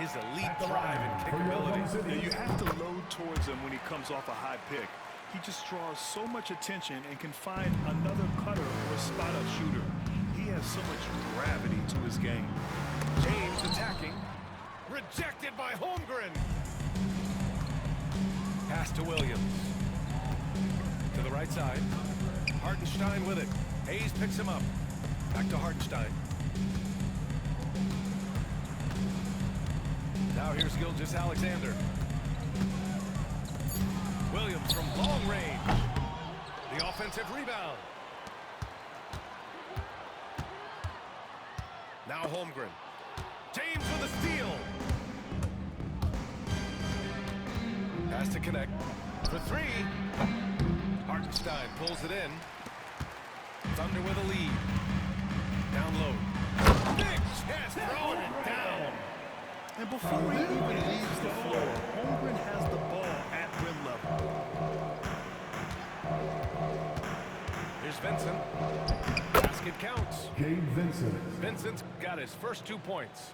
his elite drive and kickability. Yeah, you have to load towards him when he comes off a high pick. He just draws so much attention and can find another cutter or a spot-up shooter. He has so much gravity to his game. James attacking. Rejected by Holmgren. Pass to Williams. To the right side. Hartenstein with it. Hayes picks him up. Back to Hartenstein. Now here's Gilgeous-Alexander. Williams from long range. The offensive rebound. Now Holmgren. James with a steal. Has to connect for three. Hartenstein pulls it in. Thunder with a lead. Down low. Big chest throwing it down. And before he even leaves the floor, Holmgren has the ball at rim level. Here's Vincent. Basket counts. Gabe Vincent. Vincent's got his first 2 points.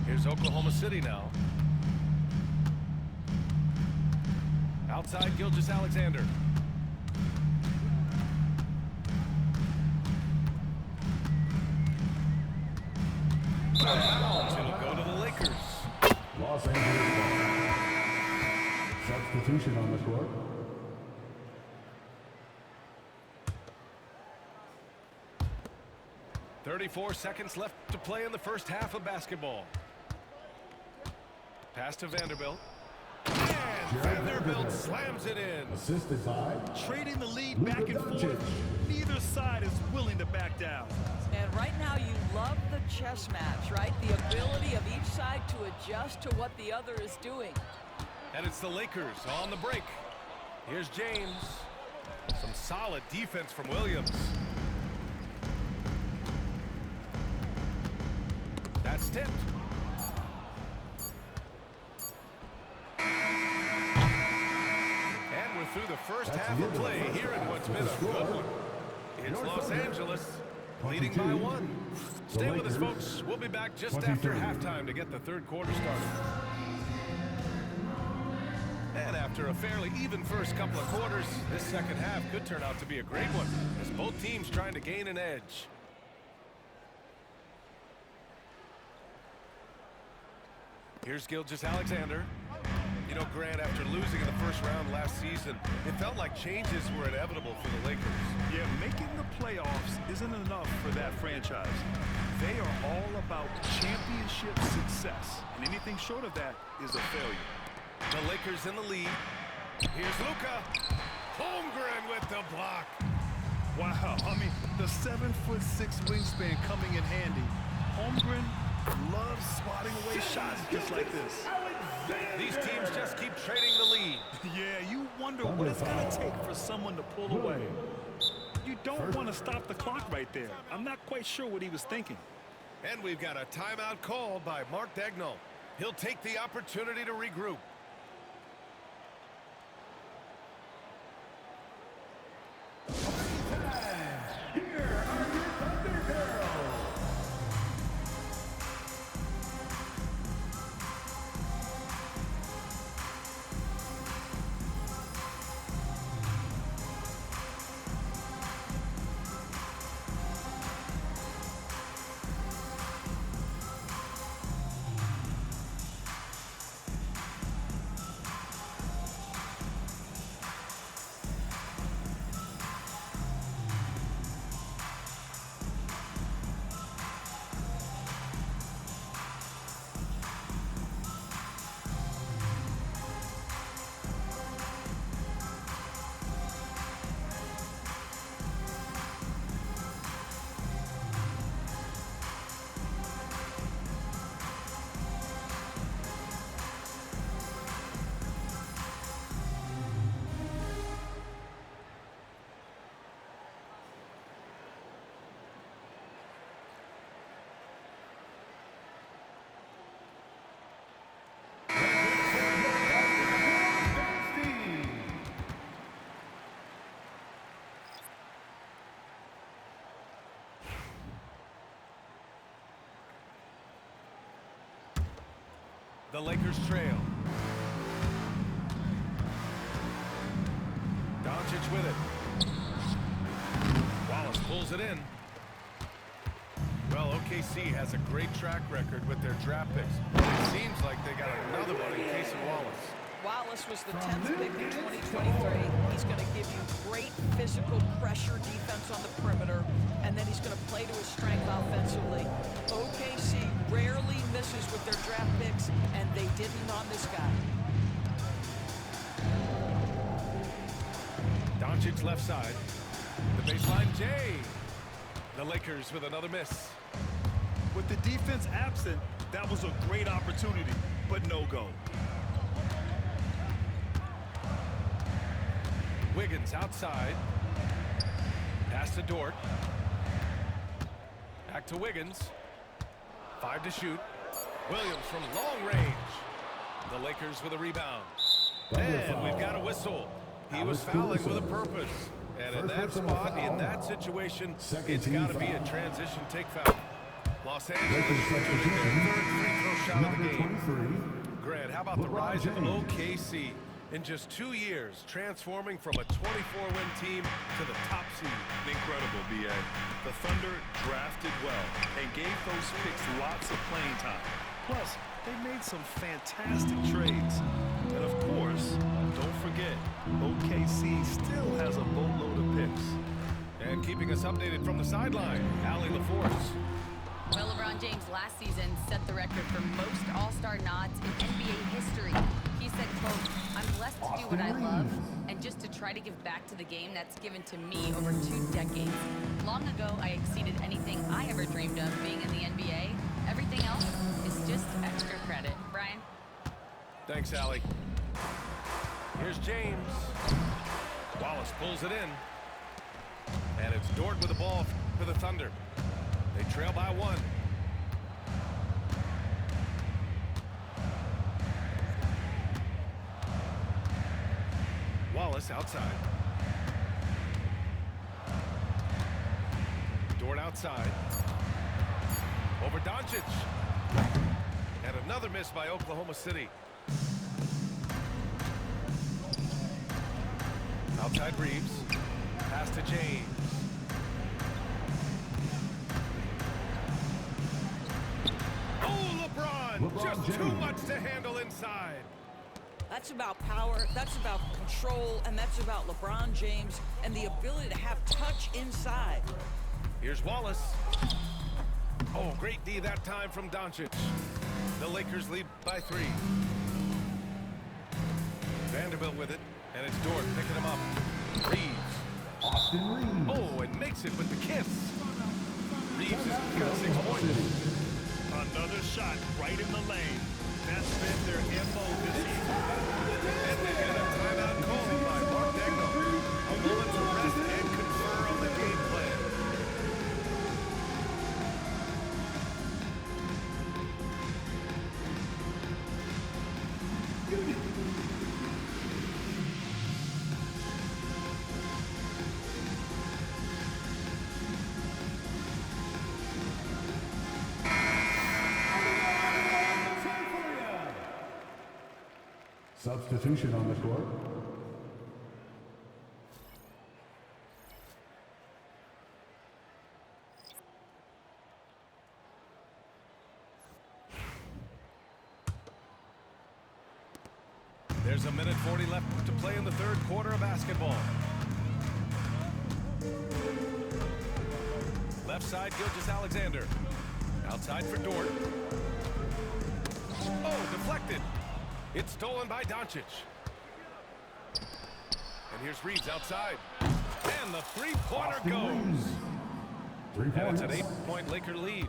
Here's Oklahoma City now. Outside Gilgeous-Alexander. It'll go to the Lakers. Los Angeles ball. Substitution on the court. .34 seconds left to play in the first half of basketball. Pass to Vanderbilt. And Vanderbilt slams it in. Assisted by Trading the lead back and forth. Neither side is willing to back down. And right now you love the chess match, right? The ability of each side to adjust to what the other is doing. And it's the Lakers on the break. Here's James. Some solid defense from Williams. That's tipped. And we're through the first half of play here in what's been a good one. It's Los Angeles leading by 1. Stay with us, folks. We'll be back just after halftime to get the third quarter started. And after a fairly even first couple of quarters, this second half could turn out to be a great one as both teams trying to gain an edge. Here's Gilgeous-Alexander. You know, Grant, after losing in the first round last season, it felt like changes were inevitable for the Lakers. Yeah, making the playoffs isn't enough for that franchise. They are all about championship success, and anything short of that is a failure. The Lakers in the lead. Here's Luka. Holmgren with the block. Wow, I mean, the 7'6" wingspan coming in handy. Holmgren loves swatting away shots just like this. These teams just keep trading the lead. Yeah, you wonder what it's going to take for someone to pull away. You don't want to stop the clock right there. I'm not quite sure what he was thinking. And we've got a timeout called by Mark Daigneault. He'll take the opportunity to regroup. The Lakers trail. Doncic with it. Wallace pulls it in. Well, OKC has a great track record with their draft picks. It seems like they got another one in case of Wallace. Wallace was the 10th pick in 2023. He's going to give you great physical pressure defense on the perimeter, and then he's going to play to his strength offensively. OKC rarely misses with their draft picks, and they didn't on this guy. Doncic left side. The baseline, Jay. The Lakers with another miss. With the defense absent, that was a great opportunity, but no go. Wiggins outside. Pass to Dort. Back to Wiggins. 5 to shoot. Williams from long range. The Lakers with a rebound. And we've got a whistle. He was fouling with a purpose. And in that spot, in that situation, it's got to be a transition take foul. Los Angeles shooting their third free throw shot of the game. Grant, how about the rise of OKC? In just 2 years, transforming from a 24-win team to the top seed. Incredible, B.A. The Thunder drafted well and gave those picks lots of playing time. Plus, they made some fantastic trades. And of course, don't forget, OKC still has a boatload of picks. And keeping us updated from the sideline, Allie LaForce. Well, LeBron James last season set the record for most All-Star nods in NBA history. He said, quote, "I'm blessed to do what I love and just to try to give back to the game that's given to me over 2 decades. Long ago, I exceeded anything I ever dreamed of being in the NBA. Everything else is just extra credit." Brian? Thanks, Allie. Here's James. Wallace pulls it in. And it's Dort with the ball for the Thunder. They trail by 1. Wallace outside. Dort outside. Over Doncic. And another miss by Oklahoma City. Outside Reeves. Pass to James. Oh, LeBron just James. too much to handle inside. That's about power, that's about control, and that's about LeBron James and the ability to have touch inside. Here's Wallace. Oh, great D that time from Doncic. The Lakers lead by 3. Vanderbilt with it, and it's Dort picking him up. Reeves. Austin Reeves. Oh, and makes it with the kiss. Reeves has got 6 points. Another shot right in the lane. That's been their MO this season. And they get a timeout called by Mark Daigneault. A moment to rest and confer on the game plan. Substitution on the court. There's a minute 40 left to play in the third quarter of basketball. Left side, Gilgeous-Alexander. Outside for Dort. Oh, deflected. It's stolen by Doncic. And here's Reeves outside. And the three-pointer goes. 3 And points. it's an 8-point Laker lead.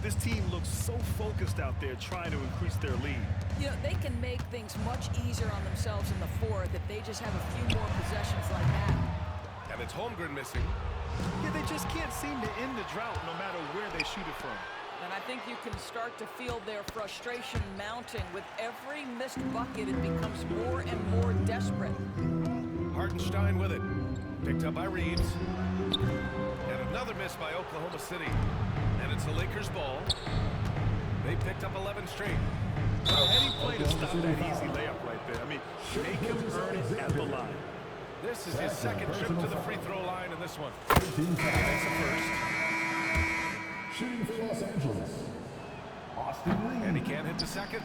This team looks so focused out there trying to increase their lead. You know, they can make things much easier on themselves in the fourth if they just have a few more possessions like that. And it's Holmgren missing. Yeah, they just can't seem to end the drought no matter where they shoot it from. And I think you can start to feel their frustration mounting. With every missed bucket, it becomes more and more desperate. Hartenstein with it. Picked up by Reeves. And another miss by Oklahoma City. And it's the Lakers' ball. They picked racked up 11 straight. A heady play to stop that easy layup right there. I mean, make him earn it at the line. This is his second trip to the free throw line in this one. 13 He fouls. makes the first, Shooting for Los Angeles. Austin and he Reeves. can't hit the second.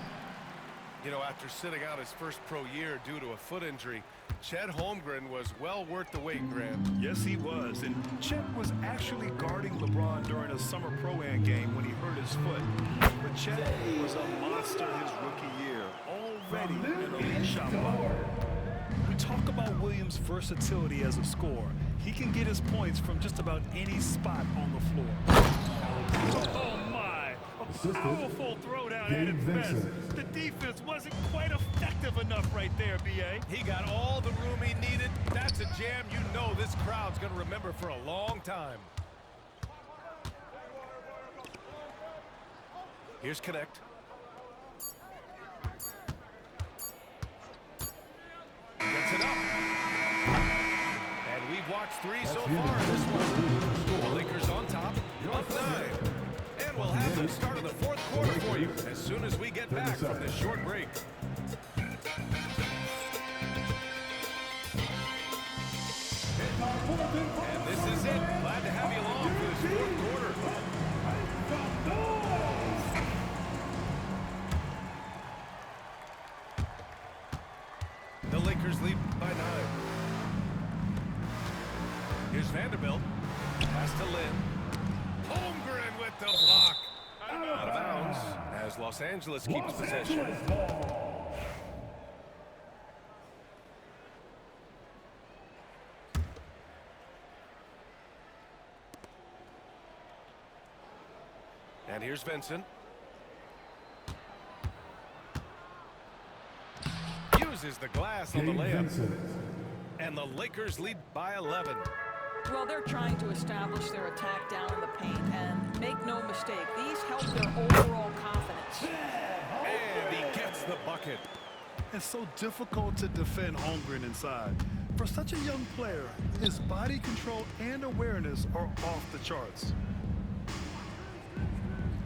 You know, after sitting out his first pro year due to a foot injury, Chet Holmgren was well worth the wait, Grant. Yes, he was. And Chet was actually guarding LeBron during a summer Pro-Am game when he hurt his foot. But Chet was a monster his rookie year, already an elite shot blocker. We talk about Williams' versatility as a scorer. He can get his points from just about any spot on the floor. Oh, my. A powerful throwdown at its best. The defense wasn't quite effective enough right there, B.A. He got all the room he needed. That's a jam you know this crowd's going to remember for a long time. Here's Connect. Gets it up. And we've watched 3 so far in this one. The Lakers on top, up 9. And we'll have the start of the 4th quarter for you as soon as we get back from this short break. And this is it. Glad to have you along for this 4th quarter. The Lakers lead by 9. Here's Vanderbilt. Pass to Lynn. Holmgren with the block. Out of bounds as Los Angeles keeps possession. And here's Vincent. Uses the glass on the Gabe layup. Vincent. And the Lakers lead by 11. Well, they're trying to establish their attack down in the paint, and make no mistake, these help their overall confidence. And he gets the bucket. It's so difficult to defend Holmgren inside. For such a young player, his body control and awareness are off the charts.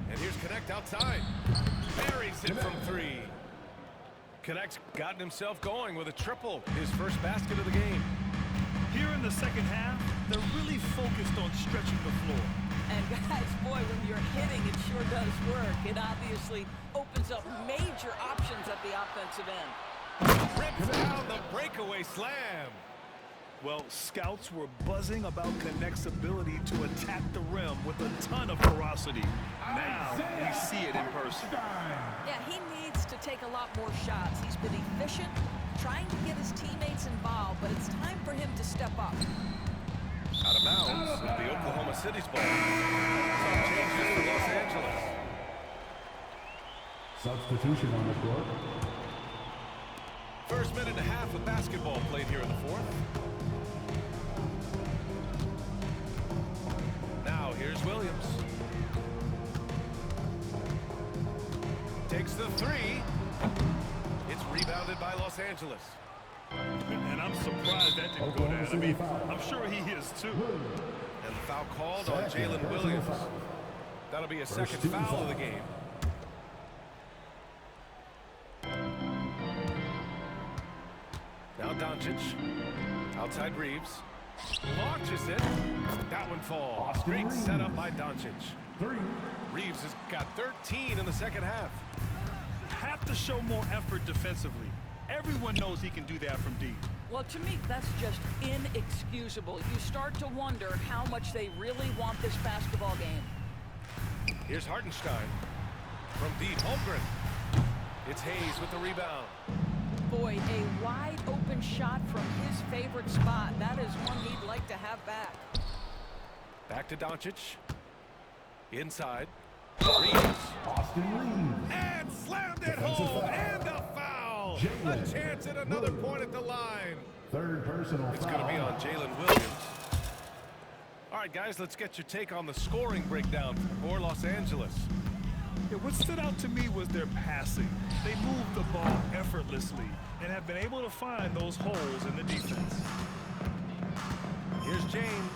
And here's Connect outside. Buries it from 3. Connect's gotten himself going with a triple, his first basket of the game. Here in the second half, they're really focused on stretching the floor. And guys, boy, when you're hitting, it sure does work. It obviously opens up major options at the offensive end. Rips down the breakaway slam. Well, scouts were buzzing about Connect's ability to attack the rim with a ton of ferocity. Now we see it in person. Yeah, he needs to take a lot more shots. He's been efficient, trying to get his teammates involved, but it's time for him to step up. Out of bounds, it'll be Oklahoma City's ball. Some changes for Los Angeles. Substitution on the court. First minute and a half of basketball played here in the 4th. Now here's Williams. Takes the 3. It's rebounded by Los Angeles. And I'm surprised that didn't go down. I mean, I'm sure he is too. And the foul called on Jalen Williams. That'll be a second foul of the game. Now Doncic. Outside Reeves. Launches it. That one falls. Great setup by Doncic. 3. Reeves has got 13 in the second half. Have to show more effort defensively. Everyone knows he can do that from deep. Well, to me, that's just inexcusable. You start to wonder how much they really want this basketball game. Here's Hartenstein. From deep, Holmgren. It's Hayes with the rebound. Boy, a wide open shot from his favorite spot. That is one he'd like to have back. Back to Doncic. Inside. Reeves. Austin Reeves. And slammed it Defensive home. foul. And the foul. Jalen A chance at another point at the line. 3rd personal It's foul. going to be on Jalen Williams. All right, guys, let's get your take on the scoring breakdown for Los Angeles. Yeah, what stood out to me was their passing. They moved the ball effortlessly and have been able to find those holes in the defense. Here's James.